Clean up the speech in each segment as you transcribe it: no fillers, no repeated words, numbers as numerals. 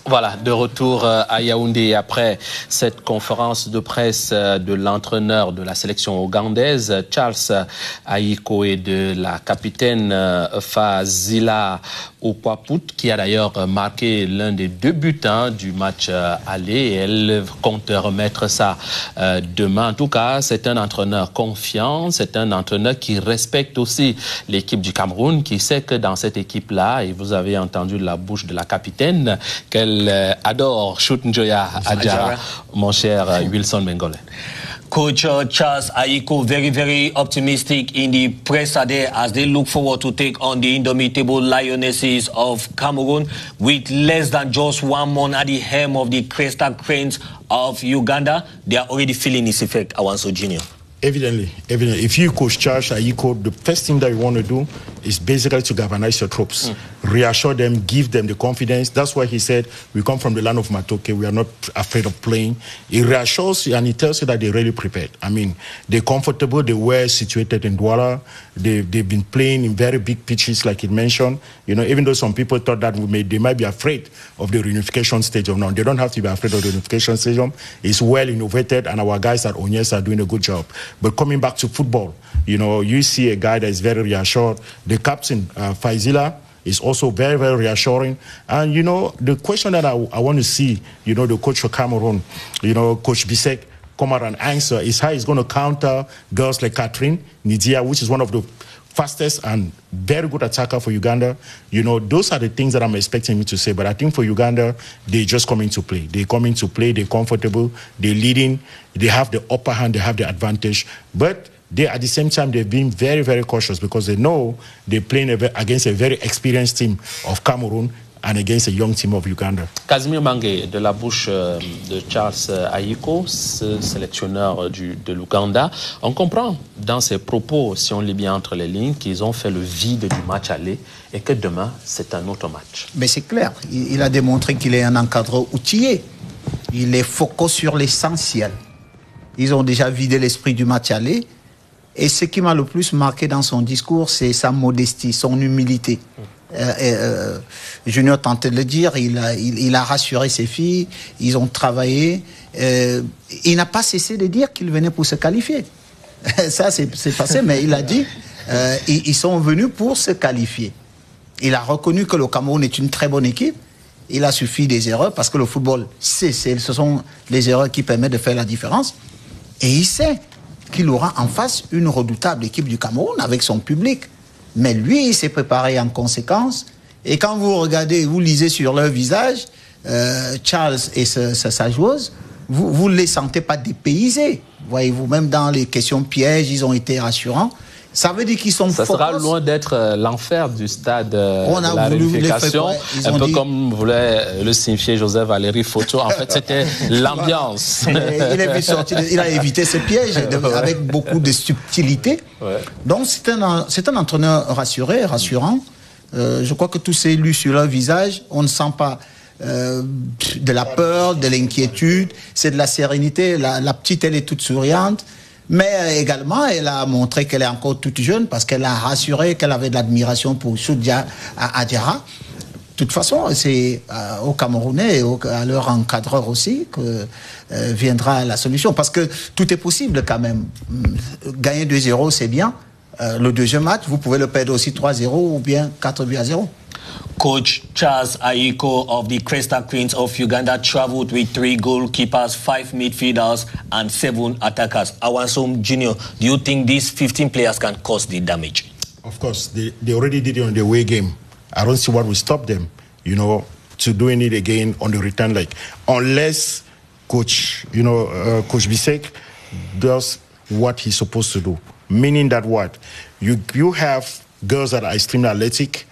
Voilà, de retour à Yaoundé après cette conférence de presse de l'entraîneur de la sélection ougandaise, Charles Ayiko, et de la capitaine Fazila Okwaput, qui a d'ailleurs marqué l'un des 2 buts du match aller, et elle compte remettre ça demain. En tout cas, c'est un entraîneur confiant, c'est un entraîneur qui respecte aussi l'équipe du Cameroun, qui sait que dans cette équipe-là, et vous avez entendu de la bouche de la capitaine, qu'elle adore Shoot Njoya Adjara, mon cher Wilson Mengole. Coach Charles Ayiko, very, very optimistic in the presser there as they look forward to take on the indomitable Lionesses of Cameroon with less than just 1 month at the helm of the Crystal Cranes of Uganda. They are already feeling its effect, Awanso Junior. Evidently. If you coach Charles Ayiko, the first thing that you want to do is basically to galvanize your troops, reassure them, give them the confidence. That's why he said, we come from the land of Matoke, we are not afraid of playing. He reassures you and he tells you that they're really prepared. I mean, they're comfortable, they were situated in Douala, they've been playing in very big pitches like he mentioned. You know, even though some people thought that they might be afraid of the reunification stadium. No, they don't have to be afraid of the reunification stadium. It's well innovated and our guys at Onyes are doing a good job. But coming back to football, you know, you see a guy that is very reassured. The captain, Faizila, is also very, very reassuring. And, you know, the question that I want to see, you know, the coach for Cameroon, you know, Coach Bisek, come out and answer is how he's going to counter girls like Catherine Nidia, which is one of the fastest and very good attacker for Uganda. You know, those are the things that I'm expecting him to say. But I think for Uganda, they just come into play. They come into play, they're comfortable, they're leading, they have the upper hand, they have the advantage. But they, at the same time, they've been very, very cautious because they know they're playing against a very experienced team of Cameroon and against a young team of Uganda. Casimir Mangé, de la bouche de Charles Ayiko, ce sélectionneur de l'Ouganda, on comprend dans ses propos, si on lit bien entre les lignes, qu'ils ont fait le vide du match aller et que demain, c'est un autre match. Mais c'est clair, il a démontré qu'il est un encadreur outillé. Il est focus sur l'essentiel. Ils ont déjà vidé l'esprit du match aller. Et ce qui m'a le plus marqué dans son discours, c'est sa modestie, son humilité. Junior tentait de le dire, il a rassuré ses filles, ils ont travaillé. Il n'a pas cessé de dire qu'ils venaient pour se qualifier. Ça, c'est passé, mais il a dit, ils sont venus pour se qualifier. Il a reconnu que le Cameroun est une très bonne équipe. Il a suffi des erreurs, parce que le football, ce sont les erreurs qui permettent de faire la différence. Et il sait qu'il aura en face une redoutable équipe du Cameroun avec son public. Mais lui, il s'est préparé en conséquence. Et quand vous regardez, vous lisez sur leur visage, Charles et sa joueuse, vous ne les sentez pas dépaysés. Voyez-vous, même dans les questions pièges, ils ont été rassurants. Ça veut dire qu'ils sont Ça sera loin d'être l'enfer du stade on de a la voulu réunification, un peu comme voulait le signifier Joseph Valéry Photo. En fait, c'était l'ambiance. Il a évité ce piège avec beaucoup de subtilité. Ouais. Donc, c'est un entraîneur rassurant. Je crois que tout s'est lu sur leur visage. On ne sent pas de la peur, de l'inquiétude. C'est de la sérénité. La petite, elle est toute souriante. Mais également, elle a montré qu'elle est encore toute jeune parce qu'elle a rassuré qu'elle avait de l'admiration pour Soudia Adjara. De toute façon, c'est aux Camerounais et à leur encadreur aussi que viendra la solution. Parce que tout est possible quand même. Gagner 2-0, c'est bien. Le deuxième match, vous pouvez le perdre aussi 3-0 ou bien 4-0. Coach Charles Ayiko of the Crystal Queens of Uganda traveled with 3 goalkeepers, 5 midfielders, and 7 attackers. Awansom Junior, do you think these 15 players can cause the damage? Of course, they already did it on the away game. I don't see what will stop them, you know, to doing it again on the return leg. Unless Coach Bisek does what he's supposed to do. Meaning that what? You have girls that are extremely athletic.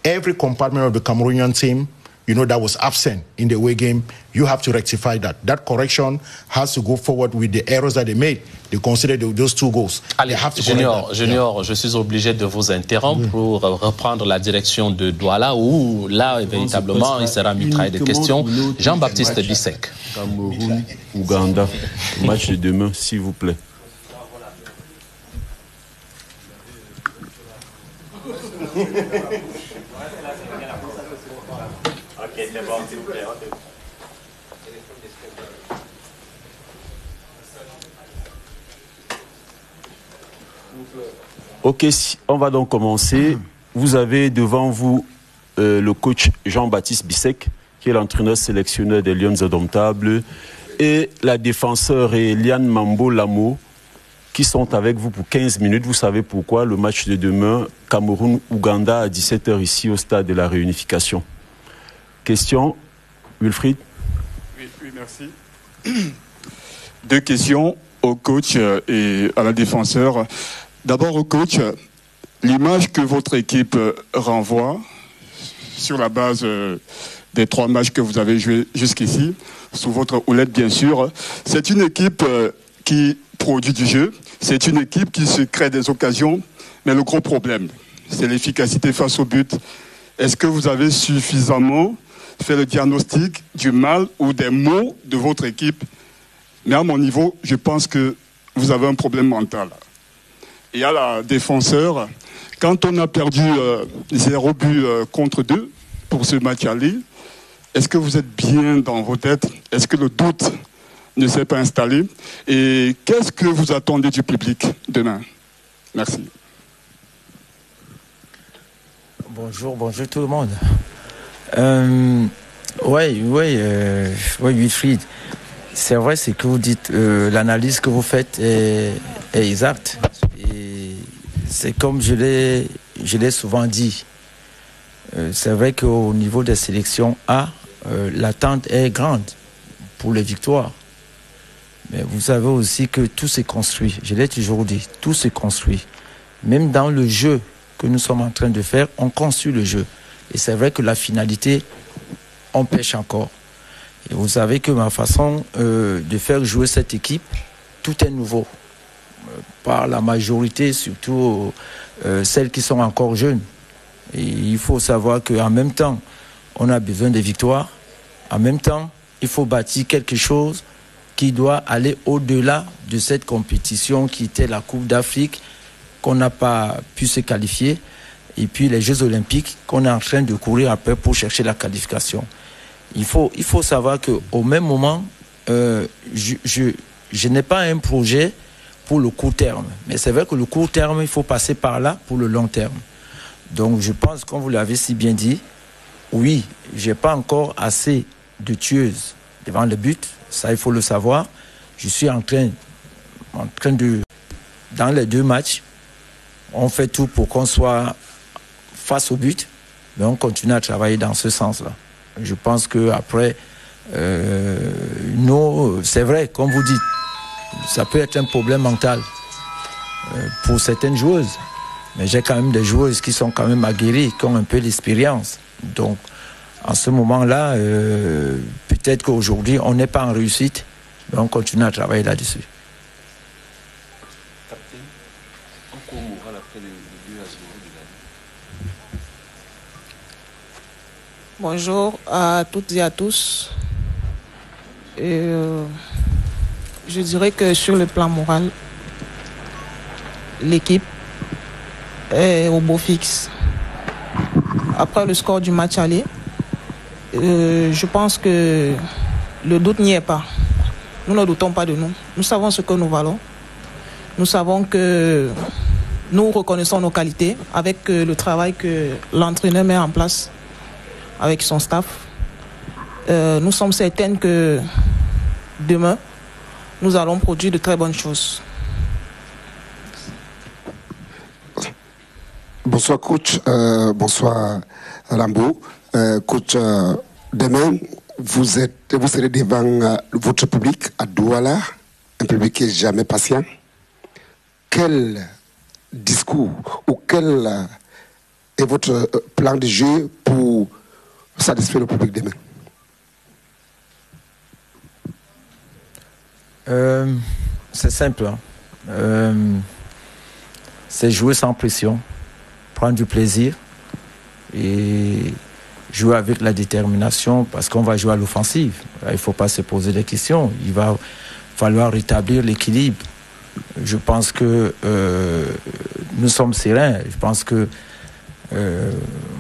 Every compartment of the Cameroonian team, you know, that was absent in the away game, you have to rectify that. That correction has to go forward with the errors that they made. They consider those 2 goals. Allez, Junior, je suis obligé de vous interrompre pour reprendre la direction de Douala où, là, véritablement, il sera mitraillé de questions. Jean-Baptiste Bisek. Cameroun, Ouganda, match de demain, s'il vous plaît. Ok, on va donc commencer. Vous avez devant vous le coach Jean-Baptiste Bissek, qui est l'entraîneur sélectionneur des Lions Indomptables, et la défenseur Eliane Mambo-Lamo, qui sont avec vous pour 15 minutes. Vous savez pourquoi. Le match de demain, Cameroun-Ouganda à 17h ici au stade de la Réunification. Question, Wilfried? Oui, merci. Deux questions au coach et à la défenseur. D'abord au coach, l'image que votre équipe renvoie sur la base des 3 matchs que vous avez joués jusqu'ici, sous votre houlette bien sûr, c'est une équipe qui produit du jeu, c'est une équipe qui se crée des occasions, mais le gros problème, c'est l'efficacité face au but. Est-ce que vous avez suffisamment fait le diagnostic du mal ou des maux de votre équipe? Mais à mon niveau, je pense que vous avez un problème mental. Et à la défenseur, quand on a perdu 0 but contre 2 pour ce match aller, est-ce que vous êtes bien dans vos têtes? Est-ce que le doute ne s'est pas installé? Et qu'est-ce que vous attendez du public demain? Merci. Bonjour tout le monde. Oui, Wilfried, c'est vrai ce que vous dites, l'analyse que vous faites est exacte. Et c'est comme je l'ai souvent dit. C'est vrai qu'au niveau des sélections A, l'attente est grande pour les victoires. Mais vous savez aussi que tout se construit. Je l'ai toujours dit, tout se construit. Même dans le jeu que nous sommes en train de faire, on construit le jeu. Et c'est vrai que la finalité, on pêche encore. Et vous savez que ma façon de faire jouer cette équipe, tout est nouveau. Par la majorité, surtout celles qui sont encore jeunes. Et il faut savoir qu'en même temps, on a besoin de victoires. En même temps, il faut bâtir quelque chose qui doit aller au-delà de cette compétition qui était la Coupe d'Afrique, qu'on n'a pas pu se qualifier, et puis les Jeux Olympiques qu'on est en train de courir après pour chercher la qualification. Il faut savoir qu'au même moment, je n'ai pas un projet pour le court terme. Mais c'est vrai que le court terme, il faut passer par là pour le long terme. Donc je pense, comme vous l'avez si bien dit, oui, je n'ai pas encore assez de tueuses devant le but. Ça, il faut le savoir. Je suis en train de... Dans les 2 matchs, on fait tout pour qu'on soit face au but, mais on continue à travailler dans ce sens-là. Je pense qu'après, nous, c'est vrai, comme vous dites, ça peut être un problème mental pour certaines joueuses. Mais j'ai quand même des joueuses qui sont quand même aguerries, qui ont un peu d'expérience. Donc, en ce moment-là, peut-être qu'aujourd'hui, on n'est pas en réussite, mais on continue à travailler là-dessus. Bonjour à toutes et à tous. Je dirais que sur le plan moral, l'équipe est au beau fixe. Après le score du match aller, je pense que le doute n'y est pas. Nous ne doutons pas de nous. Nous savons ce que nous valons. Nous savons que nous reconnaissons nos qualités avec le travail que l'entraîneur met en place avec son staff. Nous sommes certaines que demain, nous allons produire de très bonnes choses. Bonsoir coach, bonsoir Lambo. Coach, demain, vous serez devant votre public à Douala, un public qui n'est jamais patient. Quel discours ou quel est votre plan de jeu pour satisfaire le public demain? C'est simple. C'est jouer sans pression, prendre du plaisir et jouer avec la détermination parce qu'on va jouer à l'offensive. Il ne faut pas se poser des questions. Il va falloir rétablir l'équilibre. Je pense que nous sommes sereins. Je pense que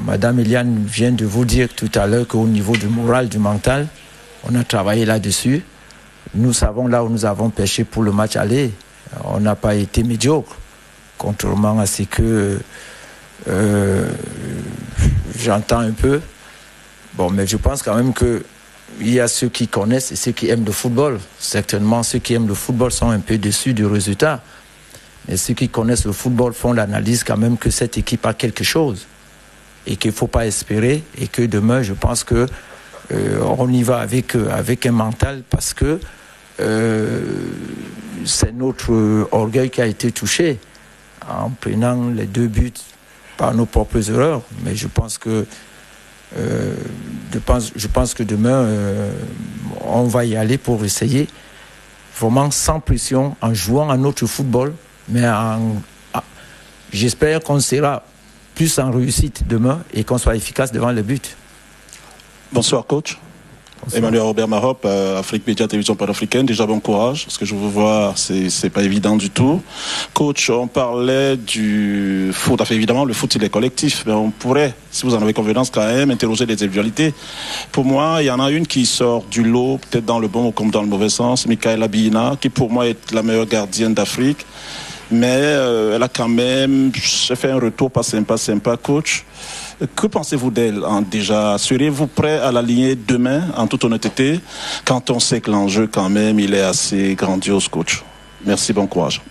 Madame Eliane vient de vous dire tout à l'heure qu'au niveau du moral, du mental, on a travaillé là-dessus. Nous savons là où nous avons pêché pour le match aller. On n'a pas été médiocre, contrairement à ce que j'entends un peu. Bon, mais je pense quand même qu'il y a ceux qui connaissent et ceux qui aiment le football. Certainement, ceux qui aiment le football sont un peu déçus du résultat. Mais ceux qui connaissent le football font l'analyse quand même que cette équipe a quelque chose et qu'il ne faut pas espérer et que demain, je pense que on y va avec un mental parce que c'est notre orgueil qui a été touché en prenant les 2 buts par nos propres erreurs. Mais je pense que demain, on va y aller pour essayer vraiment sans pression, en jouant à notre football, mais j'espère qu'on sera plus en réussite demain et qu'on soit efficace devant le but. Bonsoir coach. Bonsoir. Emmanuel Robert Marop, Afrique Média Télévision Panafricaine. Déjà bon courage, parce que je veux voir, c'est pas évident du tout. Coach, on parlait du foot. Enfin, évidemment, le foot il est collectif, mais on pourrait, si vous en avez convenance quand même, interroger les individualités. Pour moi, il y en a une qui sort du lot, peut-être dans le bon comme dans le mauvais sens, Michaela Biina, qui pour moi est la meilleure gardienne d'Afrique. Mais elle a quand même fait un retour pas sympa, coach. Que pensez-vous d'elle déjà? Serez-vous prêt à l'aligner demain, en toute honnêteté, quand on sait que l'enjeu, quand même, il est assez grandiose, coach? Merci, bon courage.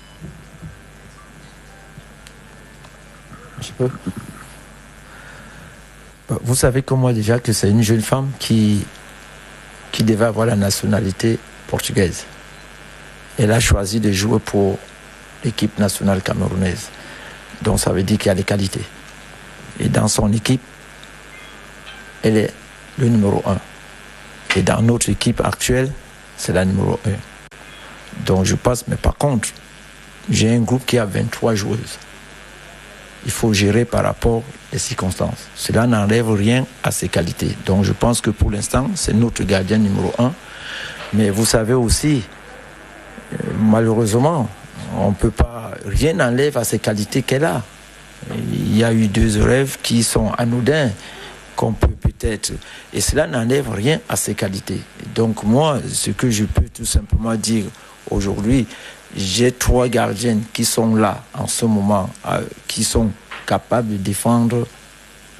Vous savez comme moi déjà que c'est une jeune femme qui devait avoir la nationalité portugaise. Elle a choisi de jouer pour l'équipe nationale camerounaise. Donc ça veut dire qu'il y a des qualités. Et dans son équipe, elle est le numéro 1. Et dans notre équipe actuelle, c'est la numéro 1. Donc je pense, mais par contre, j'ai un groupe qui a 23 joueuses. Il faut gérer par rapport aux circonstances. Cela n'enlève rien à ses qualités. Donc je pense que pour l'instant, c'est notre gardien numéro 1. Mais vous savez aussi, malheureusement, on ne peut pas, rien n'enlève à ses qualités qu'elle a. Il y a eu 2 rêves qui sont anodins, qu'on peut peut-être... Et cela n'enlève rien à ses qualités. Donc moi, ce que je peux tout simplement dire aujourd'hui, j'ai 3 gardiennes qui sont là en ce moment, qui sont capables de défendre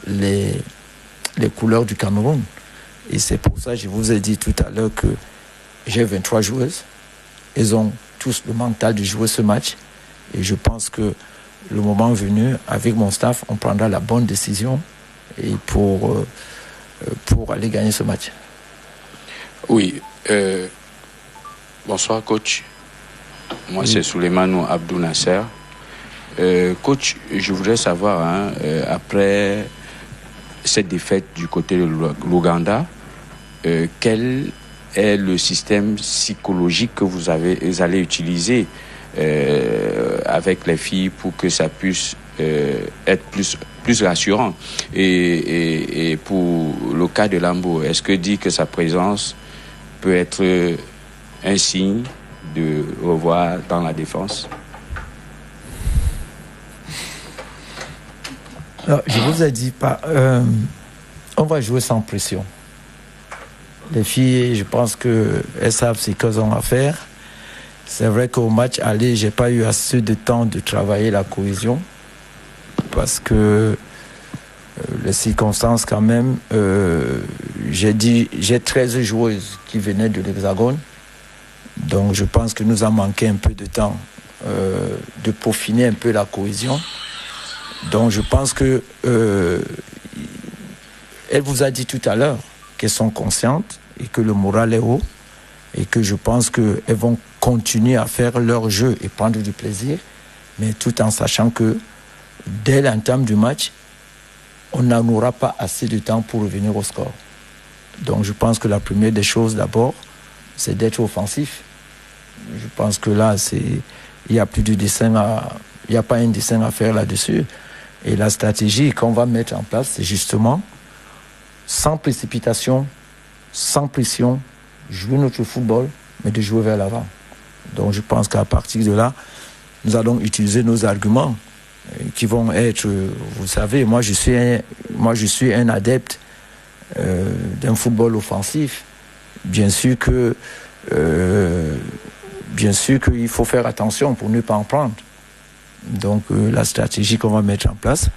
les couleurs du Cameroun. Et c'est pour ça que je vous ai dit tout à l'heure que j'ai 23 joueuses. Elles ont tous le mental de jouer ce match. Et je pense que le moment venu, avec mon staff, on prendra la bonne décision et pour aller gagner ce match. Oui. Bonsoir, coach. Moi, c'est Souleymane Abdou Nasser. Coach, je voudrais savoir, après cette défaite du côté de l'Ouganda, quel est le système psychologique que vous allez utiliser avec les filles pour que ça puisse être plus rassurant. Et pour le cas de Lambo, est-ce que dit que sa présence peut être un signe de revoir dans la défense? Alors, je vous ai dit, on va jouer sans pression. Les filles, je pense qu'elles savent ce qu'elles ont à faire. C'est vrai qu'au match aller, j'ai pas eu assez de temps de travailler la cohésion parce que les circonstances quand même, j'ai 13 joueuses qui venaient de l'Hexagone. Donc je pense que nous a manqué un peu de temps de peaufiner un peu la cohésion. Donc je pense que elle vous a dit tout à l'heure qu'elles sont conscientes et que le moral est haut et que je pense qu'elles vont continuer à faire leur jeu et prendre du plaisir, mais tout en sachant que dès l'entame du match, on n'en aura pas assez de temps pour revenir au score. Donc je pense que la première des choses d'abord, c'est d'être offensif. Je pense que là, il n'y a plus de dessin il n'y a pas un dessin à faire là-dessus. Et la stratégie qu'on va mettre en place, c'est justement sans précipitation, sans pression, jouer notre football, mais de jouer vers l'avant. Donc je pense qu'à partir de là, nous allons utiliser nos arguments. qui vont être, vous savez, moi je suis un adepte d'un football offensif. Bien sûr qu'il faut faire attention pour ne pas en prendre. Donc la stratégie qu'on va mettre en place,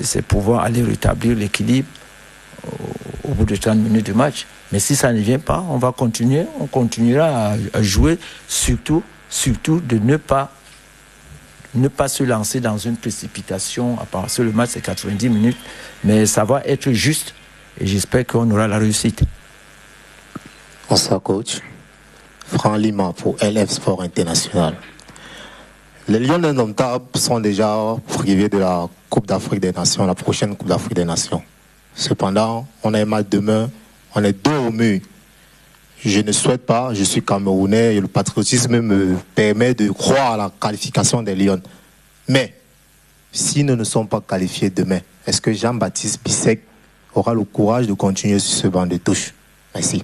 c'est pouvoir aller rétablir l'équilibre au bout de 30 minutes de match. Mais si ça ne vient pas, on continuera à jouer, surtout de ne pas se lancer dans une précipitation. À part ça, le match c'est 90 minutes, mais ça va être juste et j'espère qu'on aura la réussite. Bonsoir coach. Franck Lima pour LF Sport International. Les Lions indomptables sont déjà privés de la Coupe d'Afrique des Nations, la prochaine Coupe d'Afrique des Nations. Cependant, on a un match demain, on est dos au mur. Je ne souhaite pas, je suis Camerounais et le patriotisme me permet de croire à la qualification des Lions. Mais, si nous ne sommes pas qualifiés demain, est-ce que Jean-Baptiste Bissek aura le courage de continuer sur ce banc de touche? Merci.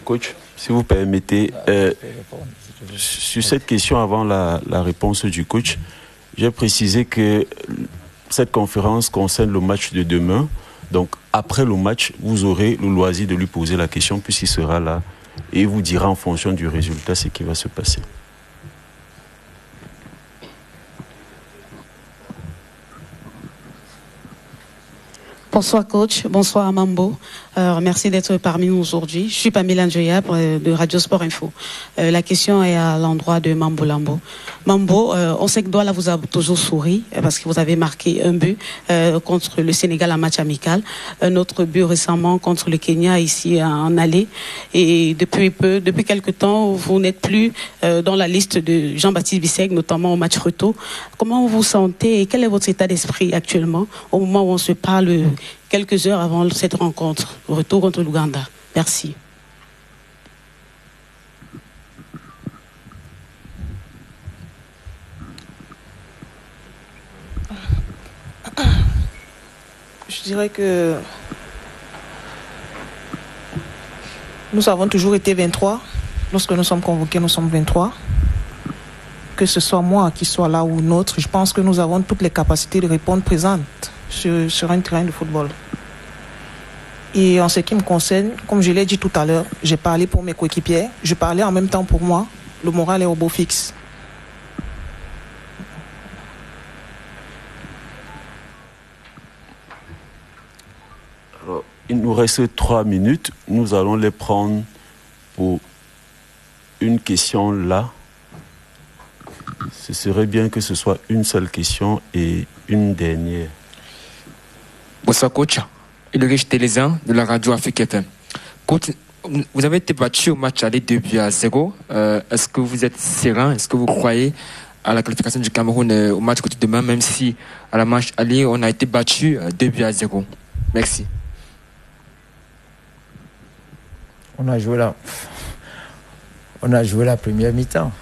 Coach, si vous permettez, sur cette question avant la réponse du coach, j'ai précisé que cette conférence concerne le match de demain. Donc après le match, vous aurez le loisir de lui poser la question puisqu'il sera là et il vous dira en fonction du résultat ce qui va se passer. Bonsoir coach, bonsoir Mambo. Merci d'être parmi nous aujourd'hui. Je suis Pamela Njoya de Radio Sport Info. La question est à l'endroit de Mambo Lambo. Mambo, on sait que Douala vous a toujours souri parce que vous avez marqué un but contre le Sénégal en match amical, un autre but récemment contre le Kenya ici en allée. Et depuis quelque temps, vous n'êtes plus dans la liste de Jean-Baptiste Bissek, notamment au match retour. Comment vous vous sentez et quel est votre état d'esprit actuellement au moment où on se parle quelques heures avant cette rencontre, retour contre l'Ouganda? Merci. Je dirais que nous avons toujours été 23. Lorsque nous sommes convoqués, nous sommes 23. Que ce soit moi qui soit là ou l'autre, je pense que nous avons toutes les capacités de répondre présentes sur un terrain de football. Et en ce qui me concerne, comme je l'ai dit tout à l'heure, j'ai parlé pour mes coéquipiers, je parlais en même temps pour moi, le moral est au beau fixe. Alors, il nous reste 3 minutes, nous allons les prendre pour une question là. Ce serait bien que ce soit une seule question et une dernière. Bonsoir coach, Ulrich Télézan de la radio Afrique FM. Coach, vous avez été battu au match aller 2-0. Est-ce que vous êtes serein? Est-ce que vous croyez à la qualification du Cameroun au match de demain, même si à la match aller on a été battu 2-0? Merci. On a joué la première mi-temps.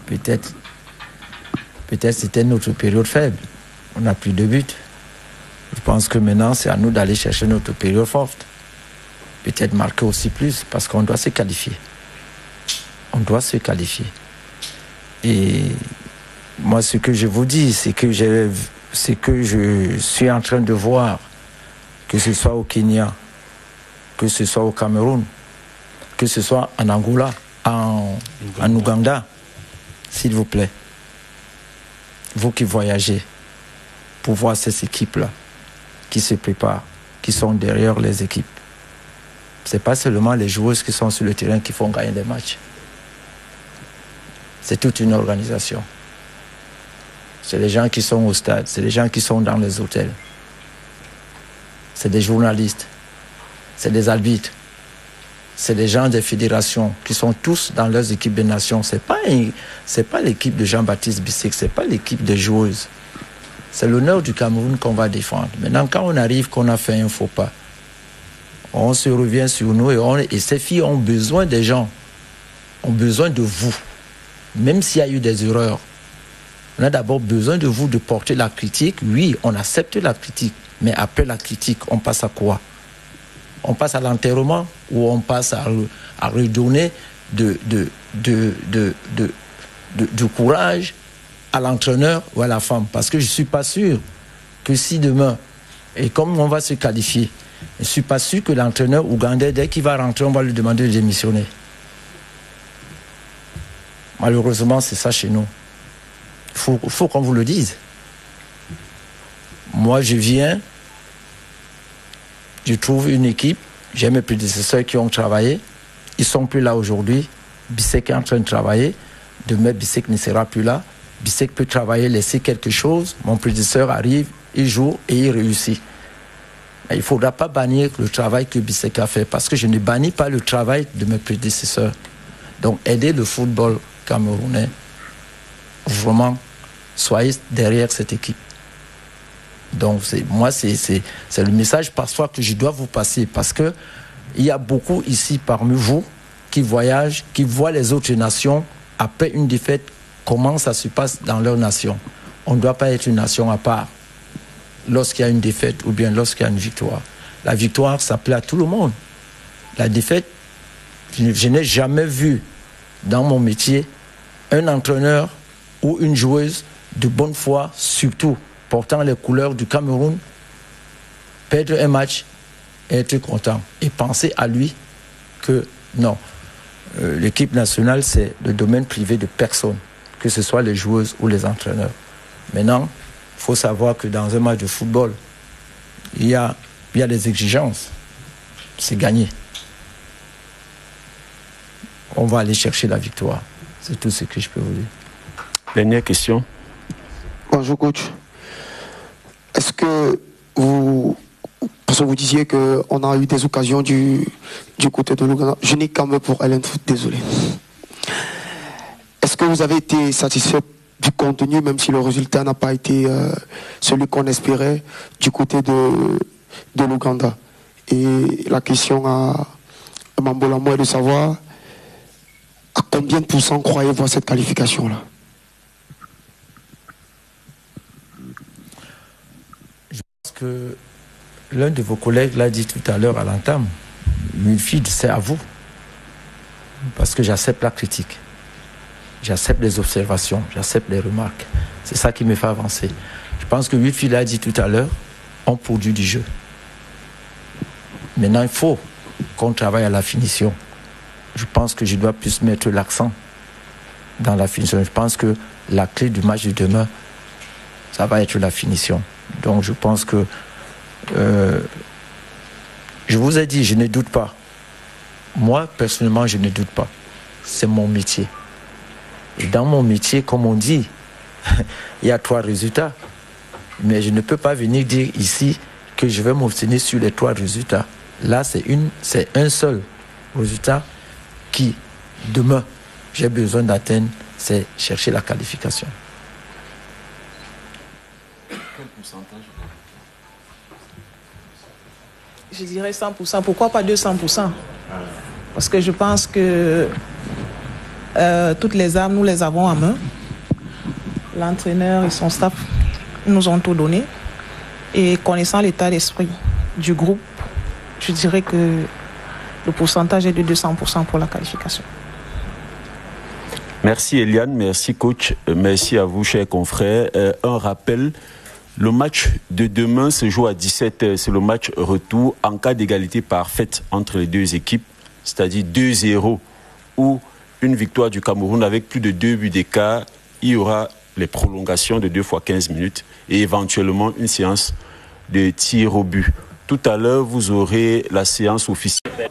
Peut-être c'était notre période faible. On n'a plus de buts. Je pense que maintenant, c'est à nous d'aller chercher notre période forte. Peut-être marquer aussi plus, parce qu'on doit se qualifier. On doit se qualifier. Et moi, ce que je vous dis, c'est que je suis en train de voir, que ce soit au Kenya, que ce soit au Cameroun, que ce soit en Angola, en Ouganda, s'il vous plaît, vous qui voyagez, pour voir ces équipes-là qui se préparent, qui sont derrière les équipes. Ce n'est pas seulement les joueuses qui sont sur le terrain qui font gagner des matchs. C'est toute une organisation. C'est les gens qui sont au stade, c'est les gens qui sont dans les hôtels. C'est des journalistes, c'est des arbitres, c'est des gens des fédérations qui sont tous dans leurs équipes de nations. C'est pas l'équipe de Jean-Baptiste Bissek, c'est pas l'équipe des joueuses. C'est l'honneur du Cameroun qu'on va défendre. Maintenant, quand on arrive, qu'on a fait un faux pas, on se revient sur nous et ces filles ont besoin des gens, ont besoin de vous. Même s'il y a eu des erreurs, on a d'abord besoin de vous de porter la critique. Oui, on accepte la critique, mais après la critique, on passe à quoi? On passe à l'enterrement ou on passe à redonner du courage à l'entraîneur ou à la femme. Parce que je ne suis pas sûr que si demain, et comme on va se qualifier, je ne suis pas sûr que l'entraîneur ougandais, dès qu'il va rentrer, on va lui demander de démissionner. Malheureusement, c'est ça chez nous. Il faut qu'on vous le dise. Moi, je viens, je trouve une équipe, j'ai mes prédécesseurs qui ont travaillé, ils ne sont plus là aujourd'hui. Bissek est en train de travailler, demain Bissek ne sera plus là. Bissek peut travailler, laisser quelque chose, mon prédécesseur arrive, il joue et il réussit. Il ne faudra pas bannir le travail que Bissek a fait, parce que je ne bannis pas le travail de mes prédécesseurs. Donc, aider le football camerounais, vraiment, soyez derrière cette équipe. Donc, c'est le message parfois que je dois vous passer, parce qu'il y a beaucoup ici parmi vous qui voyagent, qui voient les autres nations, après une défaite, comment ça se passe dans leur nation. On ne doit pas être une nation à part lorsqu'il y a une défaite ou bien lorsqu'il y a une victoire. La victoire, ça plaît à tout le monde. La défaite, je n'ai jamais vu dans mon métier un entraîneur ou une joueuse de bonne foi, surtout portant les couleurs du Cameroun, perdre un match et être content. Et penser à lui que non, l'équipe nationale, c'est le domaine privé de personne, que ce soit les joueuses ou les entraîneurs. Maintenant, il faut savoir que dans un match de football, il y a des exigences. C'est gagné. On va aller chercher la victoire. C'est tout ce que je peux vous dire. Dernière question. Bonjour coach. Est-ce que parce que vous disiez qu'on a eu des occasions du côté de l'Ouganda. Je n'ai qu'un mot pour Ellen Foot, désolé. Est-ce que vous avez été satisfait du contenu, même si le résultat n'a pas été celui qu'on espérait du côté de l'Ouganda? Et la question à Mambo Lambo est de savoir à combien de pourcents croyez-vous à cette qualification-là? Je pense que l'un de vos collègues l'a dit tout à l'heure à l'entame. Wilfried, c'est à vous. Parce que j'accepte la critique. J'accepte les observations, j'accepte les remarques. C'est ça qui me fait avancer. Je pense que Wilfried l'a dit tout à l'heure, on produit du jeu. Maintenant, il faut qu'on travaille à la finition. Je pense que je dois plus mettre l'accent dans la finition. Je pense que la clé du match de demain, ça va être la finition. Donc je pense que je vous ai dit, je ne doute pas. Moi, personnellement, je ne doute pas. C'est mon métier. Et dans mon métier, comme on dit, il y a 3 résultats. Mais je ne peux pas venir dire ici que je vais m'obtenir sur les 3 résultats. Là, c'est un seul résultat qui, demain, j'ai besoin d'atteindre, c'est chercher la qualification. Quel pourcentage? Je dirais 100%. Pourquoi pas 200%? Parce que je pense que toutes les armes, nous les avons en main. L'entraîneur et son staff nous ont tout donné. Et connaissant l'état d'esprit du groupe, je dirais que le pourcentage est de 200% pour la qualification. Merci Eliane, merci coach, merci à vous chers confrères. Un rappel, le match de demain se joue à 17h, c'est le match retour en cas d'égalité parfaite entre les deux équipes, c'est-à-dire 2-0 ou une victoire du Cameroun avec plus de 2 buts d'écart. Il y aura les prolongations de 2 fois 15 minutes et éventuellement une séance de tir au but. Tout à l'heure, vous aurez la séance officielle.